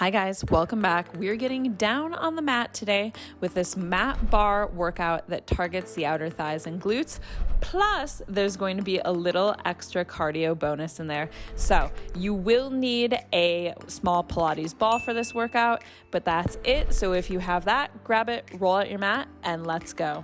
Hi guys, welcome back. We're getting down on the mat today with this mat bar workout that targets the outer thighs and glutes. Plus, there's going to be a little extra cardio bonus in there. So you will need a small Pilates ball for this workout, but that's it. So if you have that, grab it, roll out your mat, and let's go.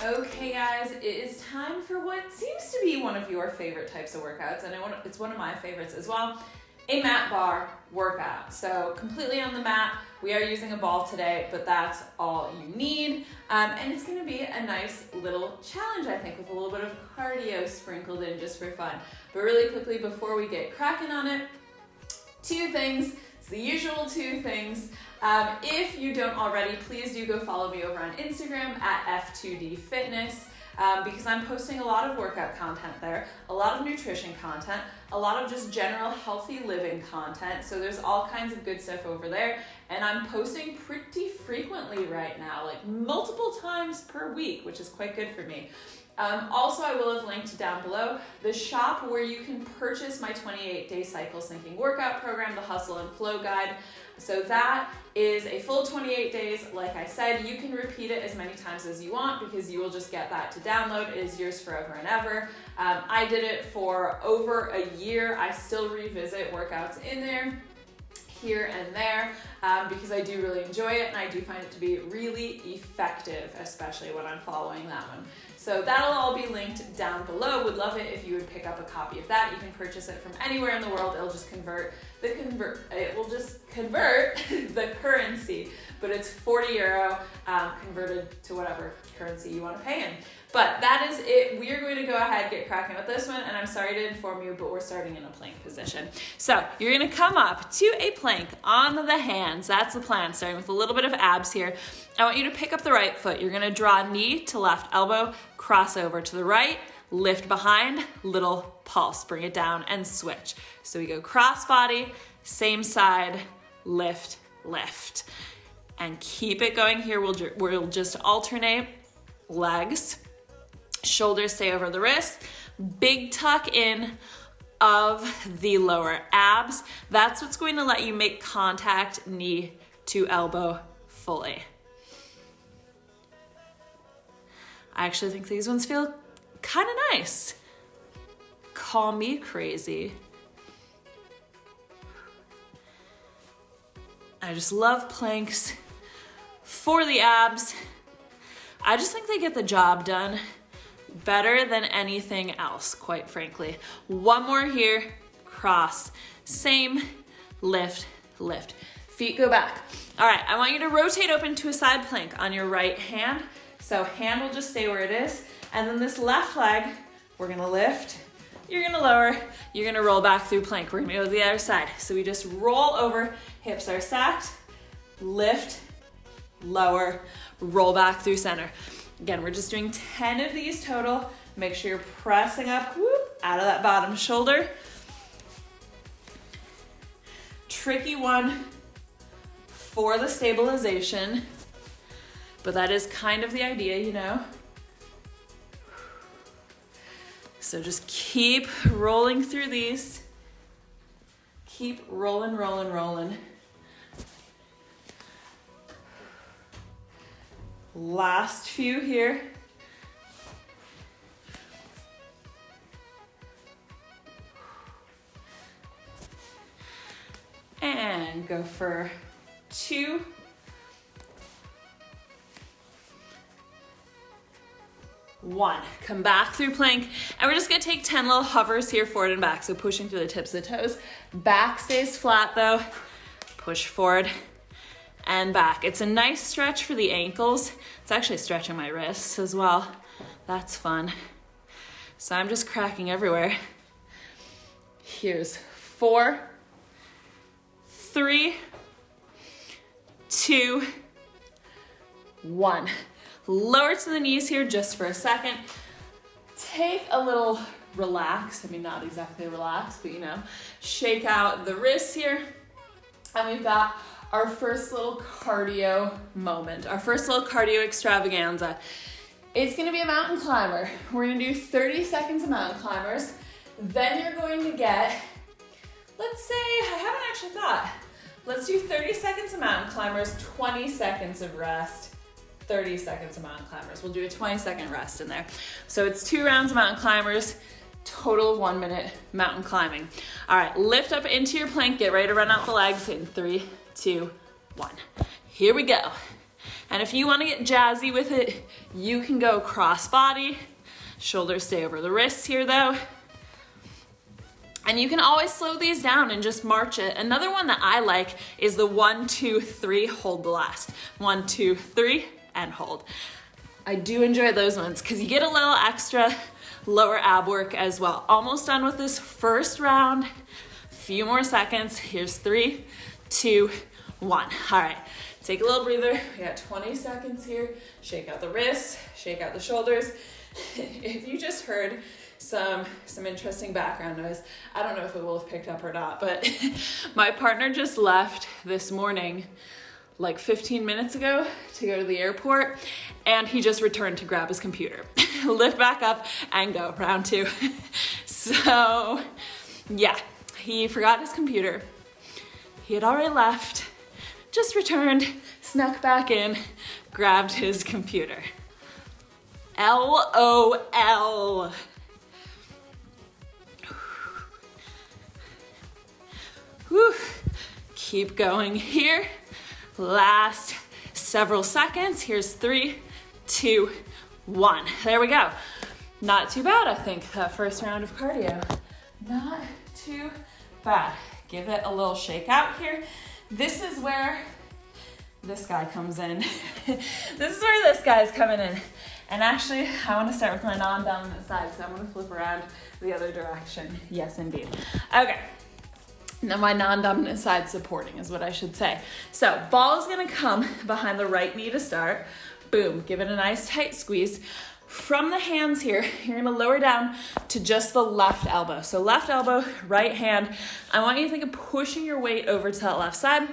Okay guys, it is time for what seems to be one of your favorite types of workouts, and it's one of my favorites as well, a mat bar workout. So completely on the mat, we are using a ball today, but that's all you need. And it's gonna be a nice little challenge, I think, with a little bit of cardio sprinkled in just for fun. But really quickly, before we get cracking on it, two things. It's the usual two things. If you don't already, please do go follow me over on Instagram at F2D Fitness because I'm posting a lot of workout content there, a lot of nutrition content, a lot of just general healthy living content. So there's all kinds of good stuff over there, and I'm posting pretty frequently right now, like multiple times per week, which is quite good for me. Also, I will have linked down below the shop where you can purchase my 28-day cycle syncing workout program, the Hustle and Flow Guide. So that is a full 28 days. Like I said, you can repeat it as many times as you want because you will just get that to download. It is yours forever and ever. I did it for over a year. I still revisit workouts in there here and there because I do really enjoy it and I do find it to be really effective, especially when I'm following that one. So that'll all be linked down below. Would love it if you would pick up a copy of that. You can purchase it from anywhere in the world. It will just convert the currency, but it's €40 converted to whatever currency you want to pay in. But that is it. We are going to go ahead, get cracking with this one, and I'm sorry to inform you, but we're starting in a plank position. So you're gonna come up to a plank on the hands. That's the plan, starting with a little bit of abs here. I want you to pick up the right foot. You're gonna draw knee to left elbow, cross over to the right, lift behind, little pulse, bring it down and switch. So we go cross body, same side, lift, lift. And keep it going here. We'll just alternate legs. Shoulders stay over the wrist, big tuck in of the lower abs. That's what's going to let you make contact knee to elbow fully. I actually think these ones feel kind of nice. Call me crazy. I just love planks for the abs. I just think they get the job done better than anything else, quite frankly. One more here, cross, same, lift, lift. Feet go back. All right, I want you to rotate open to a side plank on your right hand. So hand will just stay where it is. And then this left leg, we're gonna lift, you're gonna lower, you're gonna roll back through plank. We're gonna go to the other side. So we just roll over, hips are stacked, lift, lower, roll back through center. Again, we're just doing 10 of these total. Make sure you're pressing up, whoop, out of that bottom shoulder. Tricky one for the stabilization, but that is kind of the idea, you know? So just keep rolling through these. Keep rolling, rolling, rolling. Last few here. And go for 2. 1. Come back through plank. And we're just gonna take 10 little hovers here, forward and back. So pushing through the tips of the toes. Back stays flat though. Push forward and back. It's a nice stretch for the ankles. It's actually stretching my wrists as well. That's fun. So I'm just cracking everywhere. Here's 4, 3, 2, 1. Lower to the knees here just for a second. Take a little relax. I mean, not exactly relax, but you know, shake out the wrists here. And we've got our first little cardio moment, our first little cardio extravaganza. It's gonna be a mountain climber. We're gonna do 30 seconds of mountain climbers. Then you're going to get, let's say, I haven't actually thought. Let's do 30 seconds of mountain climbers, 20 seconds of rest, 30 seconds of mountain climbers. We'll do a 20-second rest in there. So it's 2 rounds of mountain climbers, total of 1 minute mountain climbing. All right, lift up into your plank. Get ready to run out the legs in 3, 2, 1. Here we go. And if you want to get jazzy with it, you can go cross body. Shoulders stay over the wrists here though. And you can always slow these down and just march it. Another one that I like is the 1, 2, 3, hold the last. 1, 2, 3, and hold. I do enjoy those ones because you get a little extra lower ab work as well. Almost done with this first round. Few more seconds. Here's 3, 2, 1. All right, take a little breather. We got 20 seconds here. Shake out the wrists, shake out the shoulders. If you just heard some interesting background noise, I don't know if it will have picked up or not, but my partner just left this morning like 15 minutes ago to go to the airport, and he just returned to grab his computer. Lift back up and go, round 2. So yeah, he forgot his computer. He had already left, just returned, snuck back in, grabbed his computer. LOL. Whew. Keep going here. Last several seconds. Here's 3, 2, 1. There we go. Not too bad, I think, that first round of cardio. Not too bad. Give it a little shake out here. This is where this guy comes in. This is where this guy's coming in. And actually, I want to start with my non-dominant side, so I'm going to flip around the other direction. Yes, indeed. Okay. Now my non-dominant side supporting is what I should say. So ball is gonna come behind the right knee to start. Boom, give it a nice tight squeeze. From the hands here, you're gonna lower down to just the left elbow. So left elbow, right hand. I want you to think of pushing your weight over to that left side.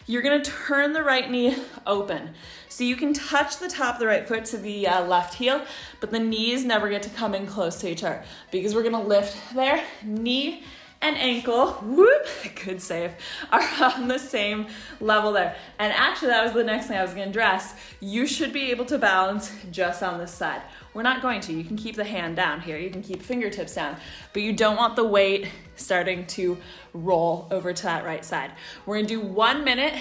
You're gonna turn the right knee open. So you can touch the top of the right foot to the left heel, but the knees never get to come in close to each other because we're gonna lift there, knee and ankle, whoop, good save, are on the same level there. And actually that was the next thing I was gonna address. You should be able to balance just on this side. We're not going to, you can keep the hand down here, you can keep fingertips down, but you don't want the weight starting to roll over to that right side. We're gonna do 1 minute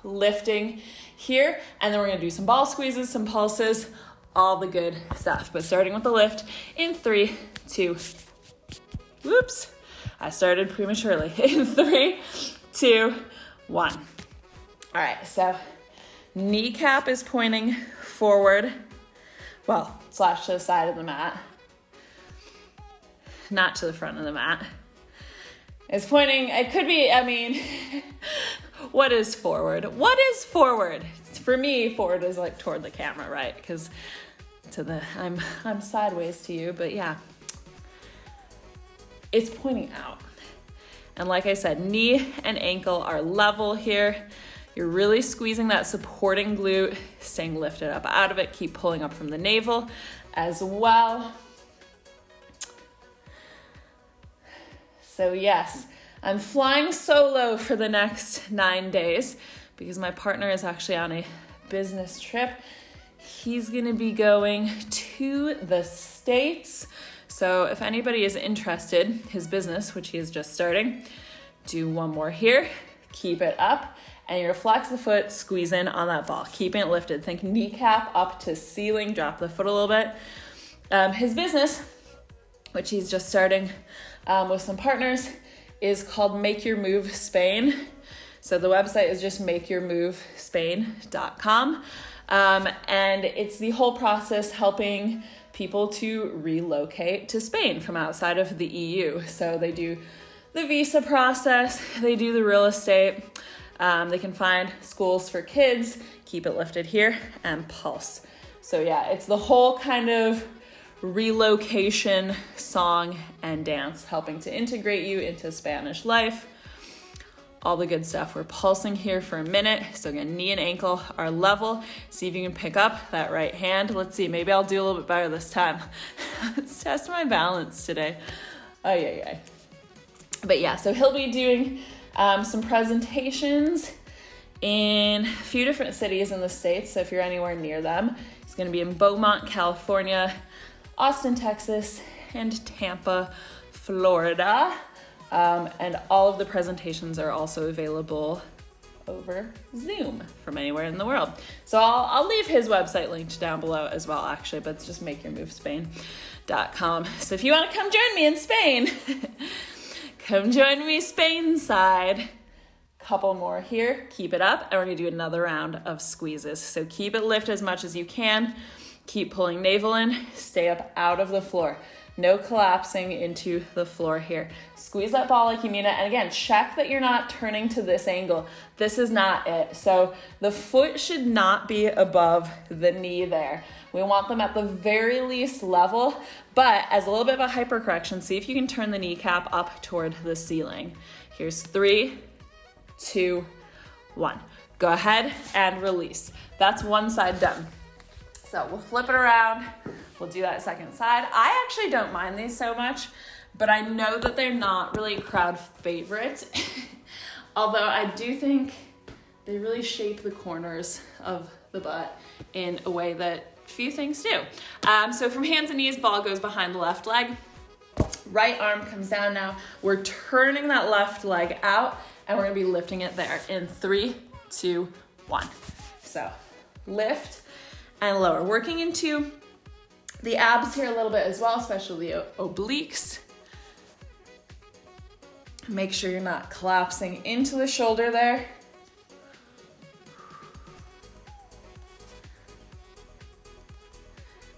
lifting here, and then we're gonna do some ball squeezes, some pulses, all the good stuff. But starting with the lift in 3, 2, whoops. I started prematurely. In 3, 2, 1. All right, so kneecap is pointing forward, well, slash to the side of the mat, not to the front of the mat. It's pointing, it could be, I mean, what is forward? What is forward? For me, forward is like toward the camera, right? Because to the, I'm sideways to you, but yeah. It's pointing out. And like I said, knee and ankle are level here. You're really squeezing that supporting glute, staying lifted up out of it. Keep pulling up from the navel as well. So yes, I'm flying solo for the next 9 days because my partner is actually on a business trip. He's gonna be going to the States. So if anybody is interested, his business, which he is just starting, do 1 more here, keep it up, and you're gonna flex the foot, squeeze in on that ball, keeping it lifted. Think kneecap up to ceiling, drop the foot a little bit. His business, which he's just starting with some partners, is called Make Your Move Spain. So the website is just makeyourmovespain.com. And it's the whole process helping people to relocate to Spain from outside of the EU. So they do the visa process, they do the real estate, they can find schools for kids, keep it lifted here, and pulse. So yeah, it's the whole kind of relocation song and dance, helping to integrate you into Spanish life. all the good stuff. We're pulsing here for a minute. So again, knee and ankle are level. See if you can pick up that right hand. Let's see, maybe I'll do a little bit better this time. Let's test my balance today. But yeah, so he'll be doing some presentations in a few different cities in the States. So if you're anywhere near them, he's gonna be in Beaumont, California, Austin, Texas, and Tampa, Florida. And all of the presentations are also available over Zoom from anywhere in the world. So I'll leave his website linked down below as well, actually, but it's just makeyourmovespain.com. So if you want to come join me in Spain, come join me Spain side. Couple more here, keep it up, and we're gonna do another round of squeezes. So keep it lift as much as you can. Keep pulling navel in, stay up out of the floor. No collapsing into the floor here. Squeeze that ball like you mean it. And again, check that you're not turning to this angle. This is not it. So the foot should not be above the knee there. We want them at the very least level, but as a little bit of a hypercorrection, see if you can turn the kneecap up toward the ceiling. Here's 3, 2, 1. Go ahead and release. That's one side done. So we'll flip it around. We'll do that second side. I actually don't mind these so much, but I know that they're not really a crowd favorite. Although I do think they really shape the corners of the butt in a way that few things do. So from hands and knees, ball goes behind the left leg. Right arm comes down now. We're turning that left leg out and we're gonna be lifting it there in 3, 2, 1. So lift and lower. Working into the abs here a little bit as well, especially the obliques. Make sure you're not collapsing into the shoulder there.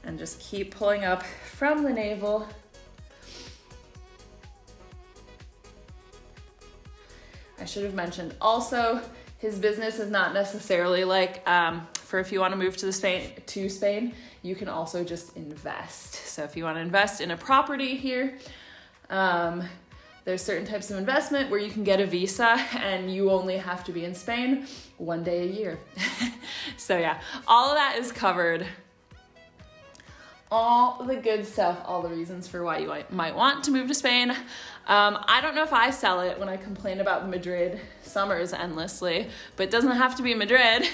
And just keep pulling up from the navel. I should have mentioned also, his business is not necessarily like, for if you want to move to Spain, you can also just invest. So if you want to invest in a property here, there's certain types of investment where you can get a visa and you only have to be in Spain 1 day a year. So yeah, all of that is covered. All the good stuff, all the reasons for why you might want to move to Spain. I don't know if I sell it when I complain about Madrid summers endlessly, but it doesn't have to be Madrid.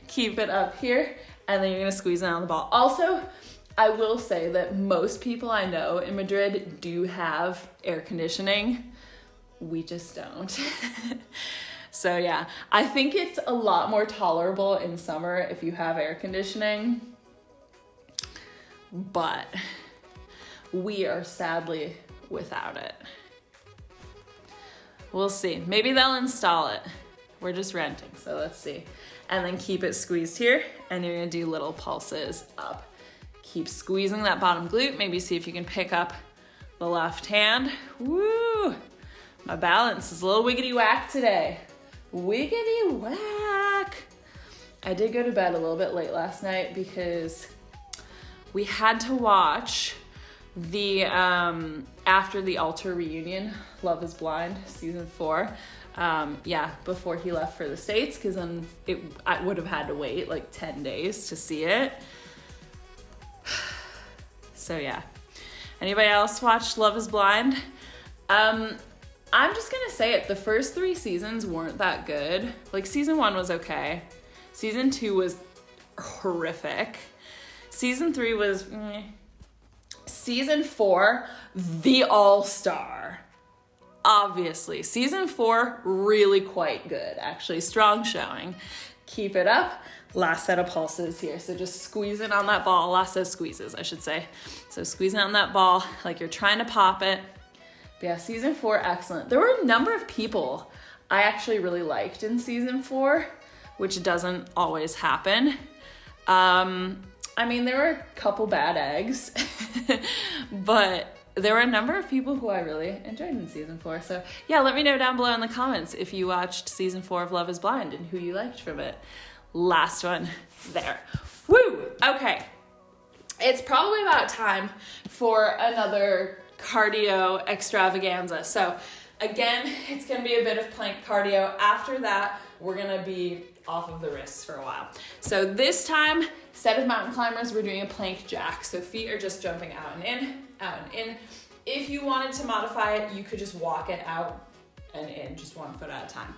Keep it up here, and then you're gonna squeeze it on the ball. Also, I will say that most people I know in Madrid do have air conditioning. We just don't. So yeah, I think it's a lot more tolerable in summer if you have air conditioning, but we are sadly without it. We'll see. Maybe they'll install it. We're just renting, so let's see. And then keep it squeezed here, and you're gonna do little pulses up. Keep squeezing that bottom glute. Maybe see if you can pick up the left hand. Woo! My balance is a little wiggity whack today. Wiggity whack! I did go to bed a little bit late last night because we had to watch the after the Alter reunion, Love is Blind, season 4. Before he left for the States, because then I would have had to wait like 10 days to see it. So yeah. Anybody else watch Love is Blind? I'm just gonna say it, the first 3 seasons weren't that good. Like season 1 was okay. Season 2 was horrific. Season 3 was Season 4, the all-star. Obviously. Season 4, really quite good. Actually, strong showing. Keep it up. Last set of pulses here. So just squeezing on that ball. Last set of squeezes, I should say. So squeezing on that ball like you're trying to pop it. But yeah, season 4, excellent. There were a number of people I actually really liked in season 4, which doesn't always happen. I mean, there were a couple bad eggs, but there were a number of people who I really enjoyed in season 4. So yeah, let me know down below in the comments if you watched season 4 of Love is Blind and who you liked from it. Last one there. Woo! Okay. It's probably about time for another cardio extravaganza. So Again, it's gonna be a bit of plank cardio. After that, we're gonna be off of the wrists for a while. So this time, instead of mountain climbers, we're doing a plank jack. So feet are just jumping out and in, out and in. If you wanted to modify it, you could just walk it out and in, just 1 foot at a time.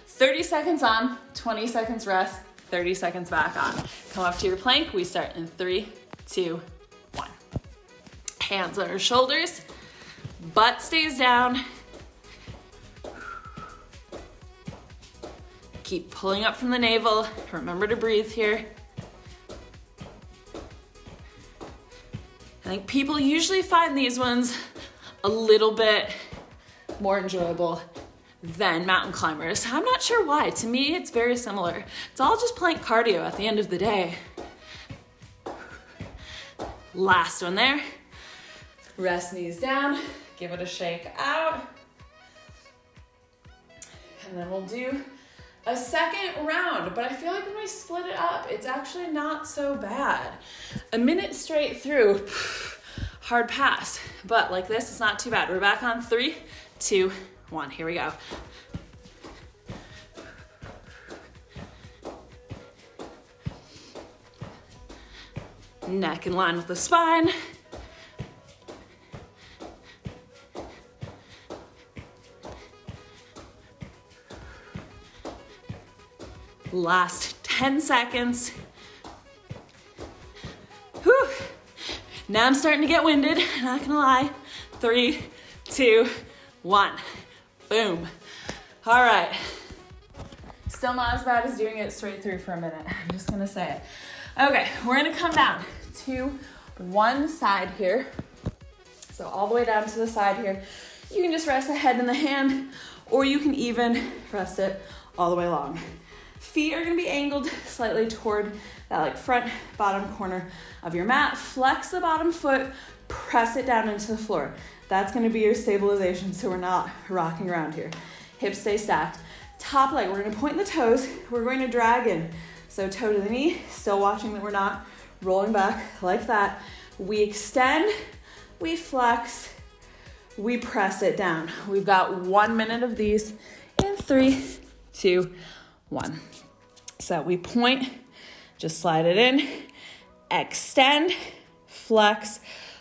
30 seconds on, 20 seconds rest, 30 seconds back on. Come up to your plank. We start in 3, 2, 1. Hands on our shoulders, butt stays down. Keep pulling up from the navel. Remember to breathe here. I think people usually find these ones a little bit more enjoyable than mountain climbers. I'm not sure why. To me, it's very similar. It's all just plank cardio at the end of the day. Last one there. Rest knees down. Give it a shake out. And then we'll do a second round, but I feel like when we split it up, it's actually not so bad. A minute straight through, hard pass, but like this, it's not too bad. We're back on 3, 2, 1. Here we go. Neck in line with the spine. Last 10 seconds. Whew. Now I'm starting to get winded, not gonna lie. 3, 2, 1. Boom. All right. Still not as bad as doing it straight through for a minute. I'm just gonna say it. Okay, we're gonna come down to one side here. So all the way down to the side here. You can just rest the head in the hand, or you can even rest it all the way along. Feet are gonna be angled slightly toward that like front bottom corner of your mat. Flex the bottom foot, press it down into the floor. That's gonna be your stabilization, so we're not rocking around here. Hips stay stacked. Top leg, we're gonna point the toes. We're going to drag in. So toe to the knee, still watching that we're not rolling back like that. We extend, we flex, we press it down. We've got 1 minute of these in 3, 2, 1. So we point, just slide it in, extend, flex,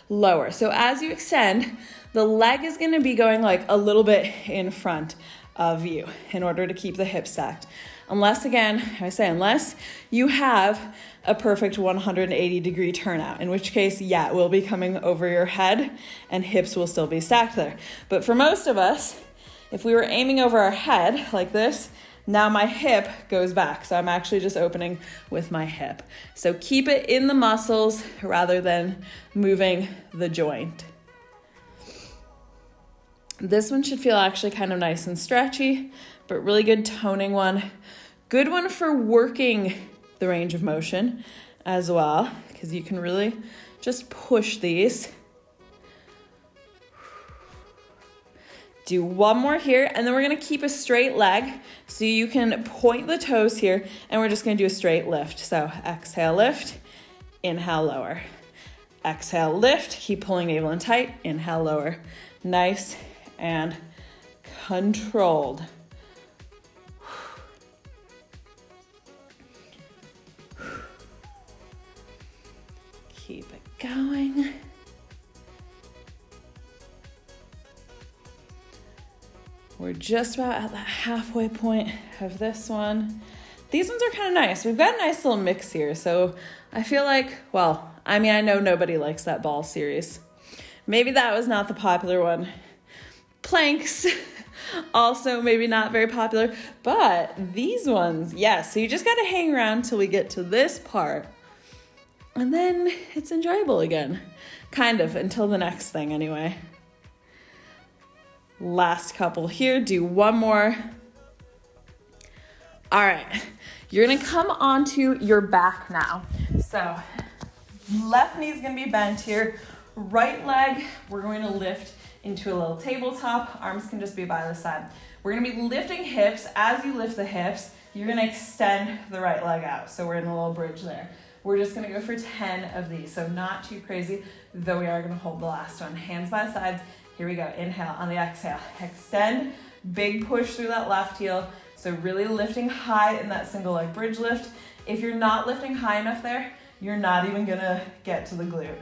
lower. So as you extend, the leg is gonna be going like a little bit in front of you in order to keep the hips stacked. Unless, again, unless you have a perfect 180-degree turnout, in which case, yeah, it will be coming over your head and hips will still be stacked there. But for most of us, if we were aiming over our head like this, now my hip goes back. So I'm actually just opening with my hip. So keep it in the muscles rather than moving the joint. This one should feel actually kind of nice and stretchy, but really good toning one. Good one for working the range of motion as well, because you can really just push these. Do one more here, and then we're gonna keep a straight leg, so you can point the toes here, and we're just gonna do a straight lift. So exhale, lift, inhale, lower. Exhale, lift, keep pulling navel in tight, inhale, lower. Nice and controlled. Keep it going. We're just about at the halfway point of this one. These ones are kind of nice. We've got a nice little mix here. So I feel like, well, I mean, I know nobody likes that ball series. Maybe that was not the popular one. Planks, also maybe not very popular, but these ones, yes. So you just got to hang around till we get to this part. And then it's enjoyable again. Kind of, until the next thing anyway. Last couple here, do one more. All right, you're gonna come onto your back now. So left knee is gonna be bent here. Right leg, we're going to lift into a little tabletop. Arms can just be by the side. We're gonna be lifting hips. As you lift the hips, you're gonna extend the right leg out. So we're in a little bridge there. We're just gonna go for 10 of these. So not too crazy, though we are gonna hold the last one. Hands by sides, Here we go. Inhale on the exhale. Extend. Big push through that left heel. So really lifting high in that single leg bridge lift. If you're not lifting high enough there, you're not even gonna get to the glute.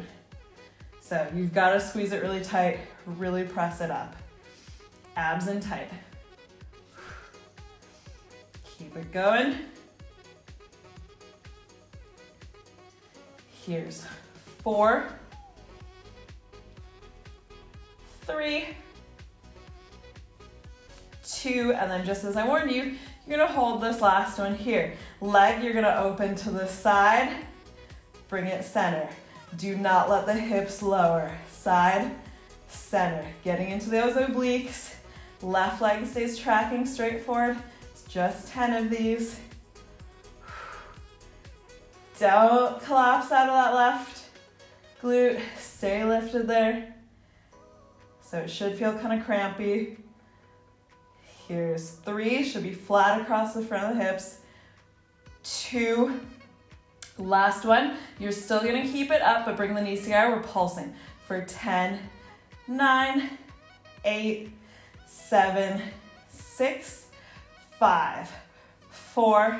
So you've got to squeeze it really tight, really press it up. Abs in tight. Keep it going. Here's 4, 3, 2, and then just as I warned you, you're gonna hold this last one here. Leg, you're gonna open to the side, bring it center. Do not let the hips lower. Side, center. Getting into those obliques. Left leg stays tracking straight forward. It's just 10 of these. Don't collapse out of that left glute. Stay lifted there. So it should feel kind of crampy. Here's 3, should be flat across the front of the hips. 2, last one. You're still gonna keep it up, but bring the knees together. We're pulsing for 10, 9, 8, 7, 6, 5, 4,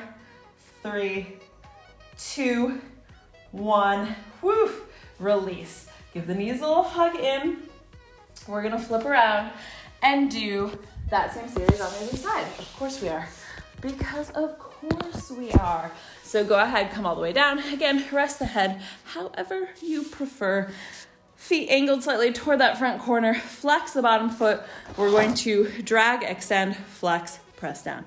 3, 2, 1. Woo! Release. Give the knees a little hug in. We're gonna flip around and do that same series on the other side. Of course we are. Because of course we are. So go ahead, come all the way down. Again, rest the head however you prefer. Feet angled slightly toward that front corner. Flex the bottom foot. We're going to drag, extend, flex, press down.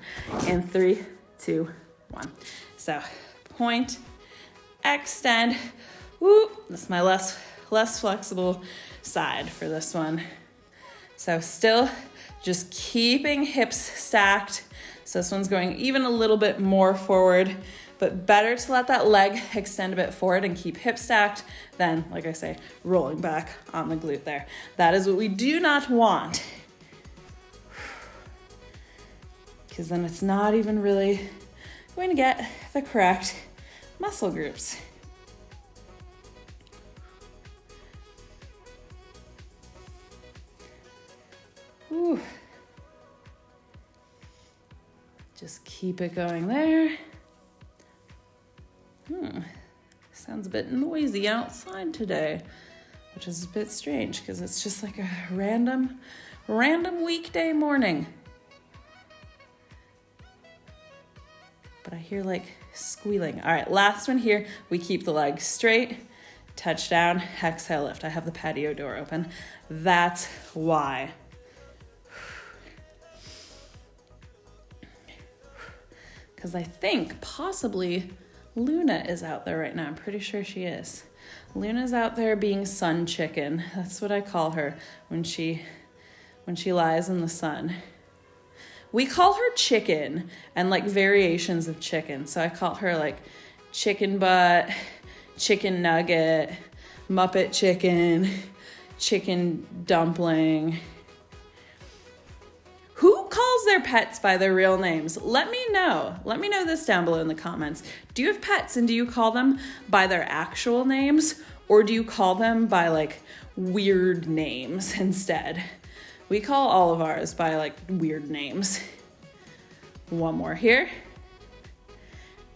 In 3, 2, 1. So point, extend. Woo! This is my less flexible side for this one. So still just keeping hips stacked. So this one's going even a little bit more forward, but better to let that leg extend a bit forward and keep hips stacked than, like I say, rolling back on the glute there. That is what we do not want. Because then it's not even really going to get the correct muscle groups. Whew. Just keep it going there. Sounds a bit noisy outside today, which is a bit strange because it's just like a random weekday morning. But I hear like squealing. All right, last one here. We keep the legs straight, touch down, exhale, lift. I have the patio door open. That's why. Because I think possibly Luna is out there right now. I'm pretty sure she is. Luna's out there being sun chicken. That's what I call her when she lies in the sun. We call her chicken and like variations of chicken. So I call her like chicken butt, chicken nugget, Muppet chicken, chicken dumpling. Who calls their pets by their real names? Let me know. Let me know this down below in the comments. Do you have pets and do you call them by their actual names or do you call them by like weird names instead? We call all of ours by like weird names. One more here.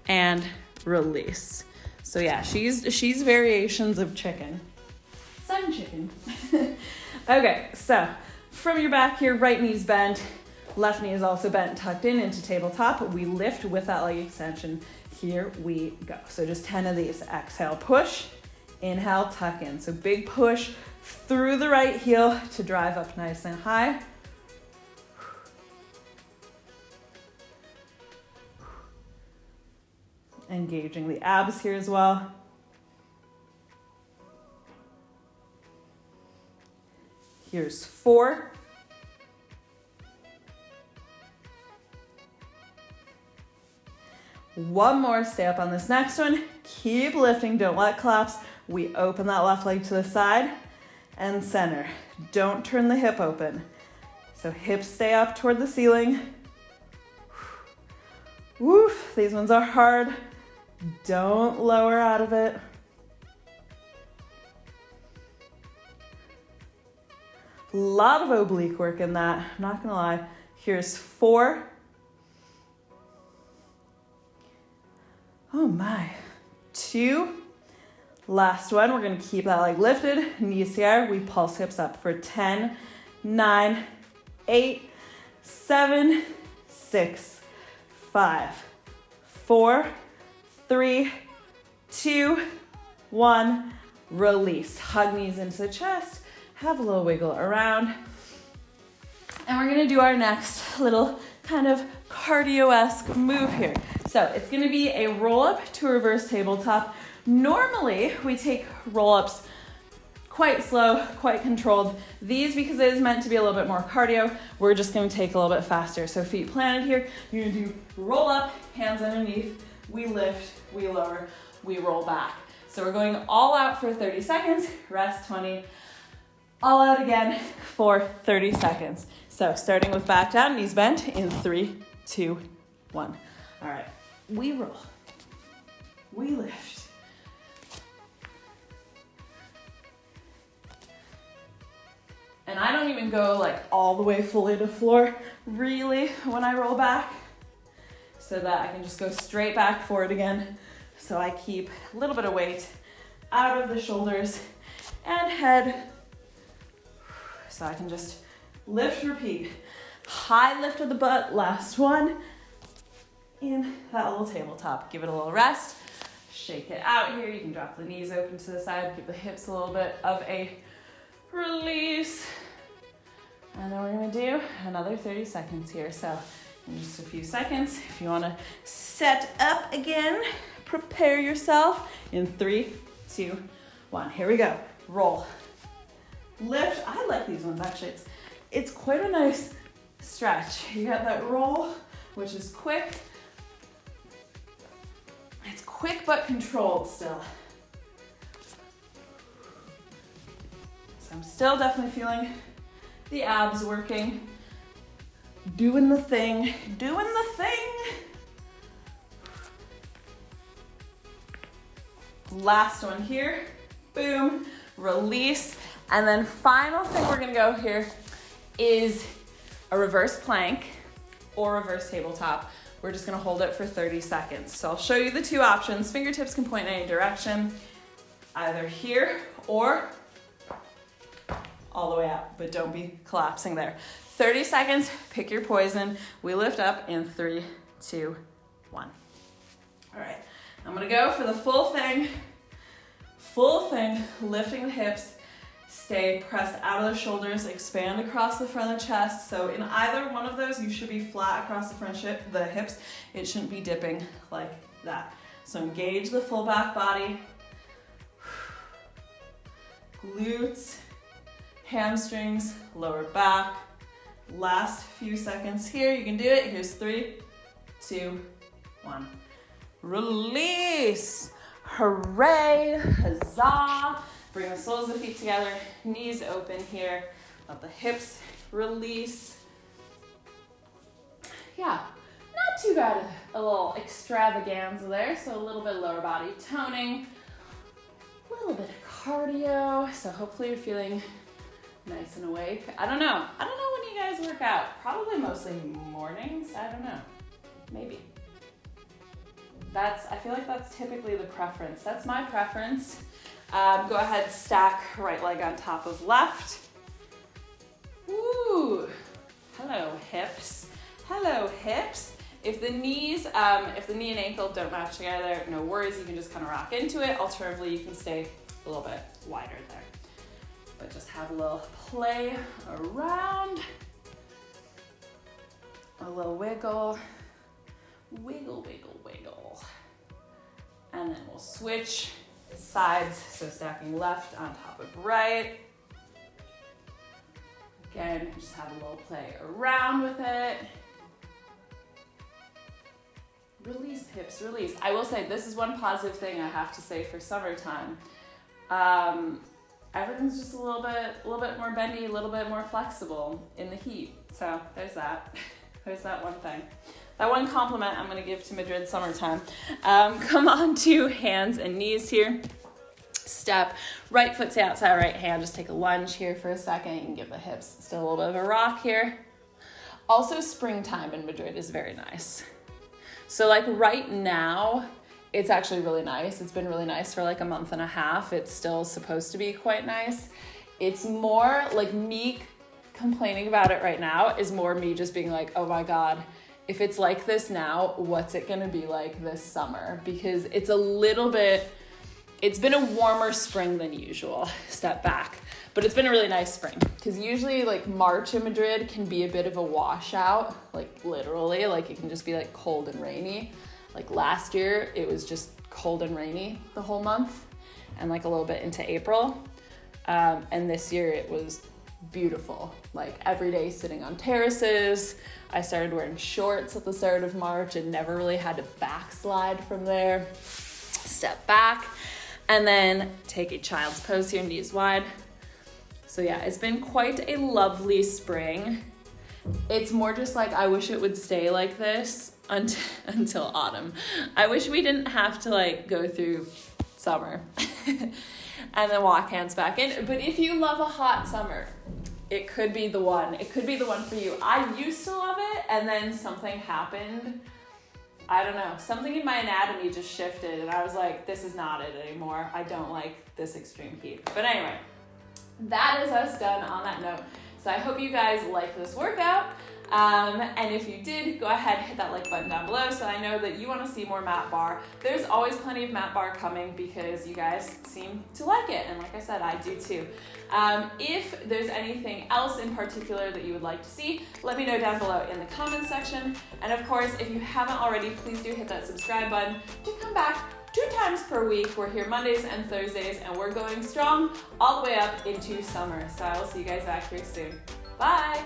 And release. So yeah, she's variations of chicken. Sun chicken. Okay, so from your back here, right knee's bent, left knee is also bent, tucked in into tabletop. We lift with that leg extension. Here we go. So just 10 of these. Exhale, push. Inhale, tuck in. So big push through the right heel to drive up nice and high. Engaging the abs here as well. Here's 4. One more, stay up on this next one. Keep lifting, don't let it collapse. We open that left leg to the side and center. Don't turn the hip open. So hips stay up toward the ceiling. Woof, these ones are hard. Don't lower out of it. A lot of oblique work in that, I'm not gonna lie. Here's 4. Oh my. 2. Last one, we're gonna keep that leg lifted, knees together. We pulse hips up for 10, 9, 8, 7, 6, 5, 4, 3, 2, 1. Release. Hug knees into the chest. Have a little wiggle around. And we're gonna do our next little kind of cardio-esque move here. So it's gonna be a roll-up to a reverse tabletop. Normally, we take roll-ups quite slow, quite controlled. These, because it is meant to be a little bit more cardio, we're just gonna take a little bit faster. So feet planted here, you're gonna do roll up, hands underneath, we lift, we lower, we roll back. So we're going all out for 30 seconds, rest 20, all out again for 30 seconds. So starting with back down, knees bent in 3, 2, 1. All right, we roll, we lift. And I don't even go like all the way fully to floor, really, when I roll back, so that I can just go straight back forward again. So I keep a little bit of weight out of the shoulders and head. So I can just lift, repeat. High lift of the butt, last one. In that little tabletop. Give it a little rest. Shake it out here. You can drop the knees open to the side. Give the hips a little bit of a release. And then we're gonna do another 30 seconds here. So in just a few seconds, if you wanna set up again, prepare yourself in 3, 2, 1. Here we go. Roll. Lift. I like these ones actually. It's quite a nice stretch. You got that roll, which is quick. It's quick but controlled still. So I'm still definitely feeling the abs working. Doing the thing, doing the thing. Last one here, boom, release. And then final thing we're gonna go here is a reverse plank or reverse tabletop. We're just gonna hold it for 30 seconds. So I'll show you the 2 options. Fingertips can point in any direction, either here or all the way out, but don't be collapsing there. 30 seconds, pick your poison. We lift up in 3, 2, 1. All right, I'm gonna go for the full thing, lifting the hips, stay pressed out of the shoulders, expand across the front of the chest. So in either one of those, you should be flat across the front the hips. It shouldn't be dipping like that. So engage the full back body, glutes, hamstrings, lower back. Last few seconds here, you can do it. Here's 3, 2, 1. Release. Hooray, huzzah. Bring the soles of the feet together, knees open here. Let the hips release. Yeah, not too bad. A little extravaganza there. So a little bit of lower body toning, a little bit of cardio. So hopefully you're feeling nice and awake. I don't know when you guys work out. Probably mostly mornings. I don't know. Maybe. I feel like that's typically the preference. That's my preference. Go ahead, stack right leg on top of left. Ooh. Hello, hips. Hello, hips. If the knee and ankle don't match together, no worries. You can just kind of rock into it. Alternatively, you can stay a little bit wider there. But just have a little play around. A little wiggle. Wiggle, wiggle, wiggle. And then we'll switch sides. So stacking left on top of right. Again, just have a little play around with it. Release hips, release. I will say this is one positive thing I have to say for summertime. Everything's just a little bit more bendy, a little bit more flexible in the heat. So there's that. There's that one thing. That one compliment I'm gonna give to Madrid summertime. Come on to hands and knees here. step, right foot to outside, right hand. Just take a lunge here for a second. You can give the hips still a little bit of a rock here. Also, springtime in Madrid is very nice. So like right now, it's actually really nice. It's been really nice for like a month and a half. It's still supposed to be quite nice. It's more like me complaining about it right now is more me just being like, oh my God, if it's like this now, what's it gonna be like this summer? Because it's been a warmer spring than usual, step back. But it's been a really nice spring because usually like March in Madrid can be a bit of a washout, like literally, like it can just be like cold and rainy. Like last year, it was just cold and rainy the whole month and like a little bit into April. And this year it was beautiful, like every day sitting on terraces. I started wearing shorts at the start of March and never really had to backslide from there. Step back and then take a child's pose here, knees wide. So yeah, it's been quite a lovely spring. It's more just like, I wish it would stay like this until autumn. I wish we didn't have to like go through summer and then walk hands back in. But if you love a hot summer, it could be the one. It could be the one for you. I used to love it and then something happened. I don't know, something in my anatomy just shifted and I was like, this is not it anymore. I don't like this extreme heat. But anyway, that is us done on that note. So I hope you guys like this workout. And if you did, go ahead, hit that like button down below so I know that you want to see more Mat Barre. There's always plenty of Mat Barre coming because you guys seem to like it. And like I said, I do too. If there's anything else in particular that you would like to see, let me know down below in the comments section. And of course, if you haven't already, please do hit that subscribe button to come back 2 times per week. We're here Mondays and Thursdays and we're going strong all the way up into summer. So I will see you guys back here soon. Bye.